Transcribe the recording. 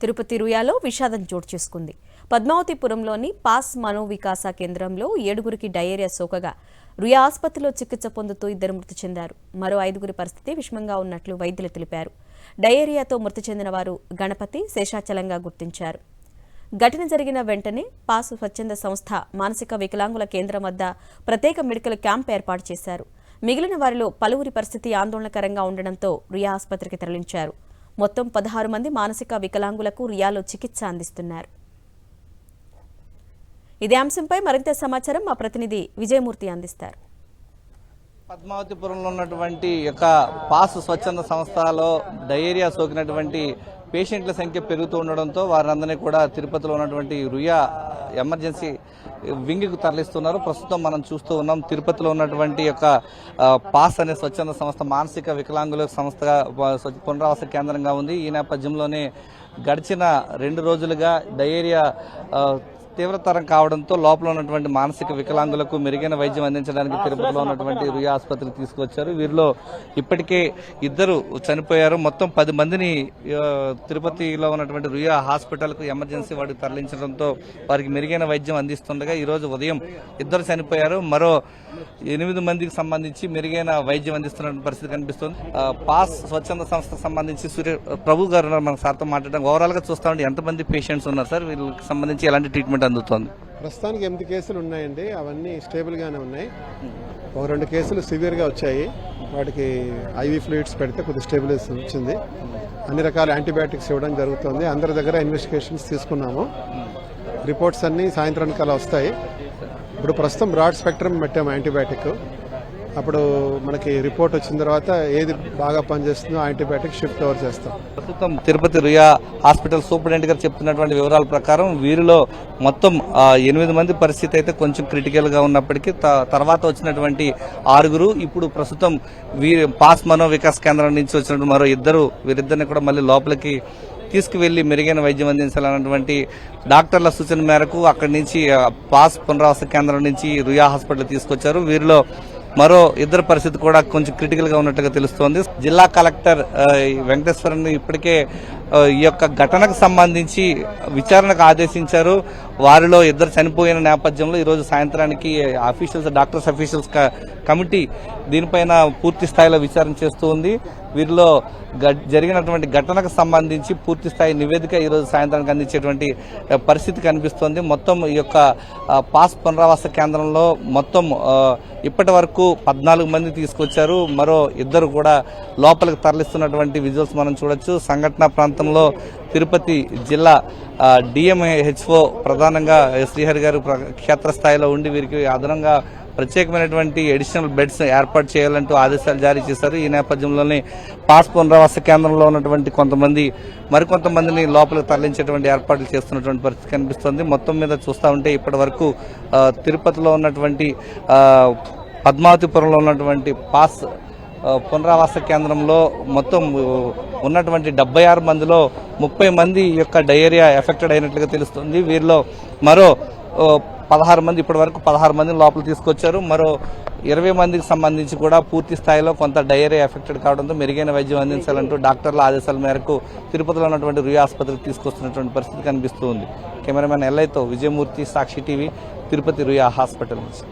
తిరుపతి రుయాలో విషాదం చోటు చేసుకుంది. పద్మావతిపురంలోని పాస్ మనోవికాస కేంద్రంలో 7గురికి డయేరియా సోకగా రుయా ఆసుపత్రిలో చికిత్స పొందుతూ 2 మృతి చెందారు. మరో 5గురి పరిస్థితి విషమంగా ఉన్నట్లు వైద్యులు తెలిపారు. డయేరియాతో మృతి చెందిన వారు గణపతి, శేషాచలంగా గుర్తించారు. ఘటన జరిగిన వెంటనే పాస్ స్వచ్ఛంద సంస్థ మానసిక వికలాంగుల కేంద్రం వద్ద ప్రత్యేక మెడికల్ క్యాంప్ ఏర్పాటు చేశారు. మిగిలిన వారిలో పలువురి పరిస్థితి ఆందోళనకరంగా ఉండడంతో రుయా ఆసుపత్రికి తరలించారు. మొత్తం 16 మంది మానసిక వికలాంగులకు రియాలో చికిత్స అందిస్తున్నారు. ఇదే అంశంపై మరింత సమాచారం మా ప్రతినిధి విజయమూర్తి అందిస్తారు. పద్మావతిపురంలో ఉన్నటువంటి పాస్ స్వచ్ఛంద సంస్థలో డయేరియా సోకినటువంటి పేషెంట్ల సంఖ్య పెరుగుతూ ఉండడంతో వారందరినీ కూడా తిరుపతిలో ఉన్నటువంటి రుయా ఎమర్జెన్సీ వింగ్కు తరలిస్తున్నారు. ప్రస్తుతం మనం చూస్తూ ఉన్నాం తిరుపతిలో ఉన్నటువంటి పాస్ అనే స్వచ్ఛంద సంస్థ మానసిక వికలాంగుల సంస్థగా పునరావాస కేంద్రంగా ఉంది. ఈ నేపథ్యంలోనే గడిచిన 2 రోజులుగా డయేరియా తీవ్రతరం కావడంతో లోపల ఉన్నటువంటి మానసిక వికలాంగులకు మెరుగైన వైద్యం అందించడానికి తిరుపతిలో ఉన్నటువంటి రుయా ఆసుపత్రికి తీసుకొచ్చారు. వీరిలో ఇప్పటికే 2 చనిపోయారు. మొత్తం 10 మందిని తిరుపతిలో ఉన్నటువంటి రుయా హాస్పిటల్కు ఎమర్జెన్సీ వార్డుకు తరలించడంతో వారికి మెరుగైన వైద్యం అందిస్తుండగా ఈ రోజు ఉదయం 2 చనిపోయారు. మరో 8 మందికి సంబంధించి మెరుగైన వైద్యం అందిస్తున్న పరిస్థితి కనిపిస్తుంది. పాస్ స్వచ్ఛంద సంస్థకు సంబంధించి ప్రభు గారు మన సార్తో మాట్లాడడం ఓవరాల్ గా చూస్తా ఉంటే ఎంతమంది పేషెంట్స్ ఉన్నారు సార్? వీళ్ళకి సంబంధించి ఎలాంటి ట్రీట్మెంట్ అందుతుంది? ప్రస్తుతానికి 8 కేసులు ఉన్నాయండి. అవన్నీ స్టేబుల్ గానే ఉన్నాయి. 2 కేసులు సివియర్ గా వచ్చాయి. వాటికి ఐవీ ఫ్లూయిడ్స్ పెడితే కొద్దిగా స్టేబిలైజేషన్ వచ్చింది. అన్ని రకాల యాంటీబయాటిక్స్ ఇవ్వడం జరుగుతుంది. అందరి దగ్గర ఇన్వెస్టిగేషన్స్ తీసుకున్నాము. రిపోర్ట్స్ అన్ని సాయంత్రానికి అలా వస్తాయి. ఇప్పుడు ప్రస్తుతం బ్రాడ్ స్పెక్ట్రమ్ పెట్టాము యాంటీబయాటిక్. అప్పుడు మనకి రిపోర్ట్ వచ్చిన తర్వాత ఏది బాగా పనిచేస్తుందో యాంటీబయాటిక్ షిఫ్ట్ ఓవర్ చేస్తాం. ప్రస్తుతం తిరుపతి రుయా హాస్పిటల్ సూపరింటెండెంట్ గారు చెప్తున్నటువంటి వివరాల ప్రకారం వీరిలో మొత్తం 8 మంది పరిస్థితి అయితే కొంచెం క్రిటికల్ గా ఉన్నప్పటికీ తర్వాత వచ్చినటువంటి 6గురు ఇప్పుడు ప్రస్తుతం పాస్ మనో వికాస్ కేంద్రం నుంచి వచ్చినటువంటి మరో 2 వీరిద్దరిని కూడా మళ్ళీ లోపలికి తీసుకువెళ్లి మెరుగైన వైద్యం అందించాలన్నటువంటి డాక్టర్ల సూచన మేరకు అక్కడి నుంచి పాస్ పునరావాస కేంద్రం నుంచి రుయా హాస్పిటల్ తీసుకొచ్చారు. వీరిలో మరో 2 పరిస్థితి కూడా కొంచెం క్రిటికల్ గా ఉన్నట్టుగా తెలుస్తోంది. జిల్లా కలెక్టర్ వెంకటేశ్వరన్ ఇప్పటికే ఈ ఘటనకు సంబంధించి విచారణకు ఆదేశించారు. వారిలో 2 చనిపోయిన నేపథ్యంలో ఈ రోజు సాయంత్రానికి డాక్టర్స్ అఫీషియల్స్ కమిటీ దీనిపైన పూర్తి స్థాయిలో విచారణ చేస్తూ ఉంది. వీరిలో జరిగినటువంటి ఘటనకు సంబంధించి పూర్తి స్థాయి నివేదిక ఈ రోజు సాయంత్రానికి అందించేటువంటి పరిస్థితి కనిపిస్తోంది. మొత్తం ఈ పాస్ పునరావాస కేంద్రంలో మొత్తం ఇప్పటి వరకు 14 మంది తీసుకొచ్చారు. మరో 2 కూడా లోపలికి తరలిస్తున్నటువంటి విజువల్స్ మనం చూడొచ్చు. సంఘటన ప్రాంతంలో తిరుపతి జిల్లా డిఎంహెచ్ఓ ప్రధానంగా శ్రీహరి గారు క్షేత్రస్థాయిలో ఉండి వీరికి అదనంగా ప్రత్యేకమైనటువంటి అడిషనల్ బెడ్స్ ఏర్పాటు చేయాలంటూ ఆదేశాలు జారీ చేశారు. ఈ నేపథ్యంలోనే పాస్ పునరావాస కేంద్రంలో ఉన్నటువంటి మరికొంతమందిని లోపలికి తరలించేటువంటి ఏర్పాట్లు చేస్తున్నటువంటి పరిస్థితి కనిపిస్తోంది. మొత్తం మీద చూస్తూ ఉంటే ఇప్పటి వరకు తిరుపతిలో ఉన్నటువంటి పద్మావతిపురంలో ఉన్నటువంటి పాస్ పునరావాస కేంద్రంలో మొత్తం ఉన్నటువంటి 76 మందిలో 30 మంది డయేరియా ఎఫెక్టెడ్ అయినట్లుగా తెలుస్తుంది. వీరిలో మరో 16 మంది ఇప్పటి వరకు 16 మందిని లోపల తీసుకొచ్చారు. మరో 20 మందికి సంబంధించి కూడా పూర్తి స్థాయిలో కొంత డయేరియా ఎఫెక్టెడ్ కావడంతో మెరుగైన వైద్యం అందించాలంటూ డాక్టర్ల ఆదేశాల మేరకు తిరుపతిలో ఉన్నటువంటి రుయా ఆసుపత్రికి తీసుకొస్తున్నటువంటి పరిస్థితి కనిపిస్తూ ఉంది. కెమెరామెన్ ఎల్ఐతో విజయమూర్తి, సాక్షి టీవీ, తిరుపతి రుయా హాస్పిటల్ నుంచి.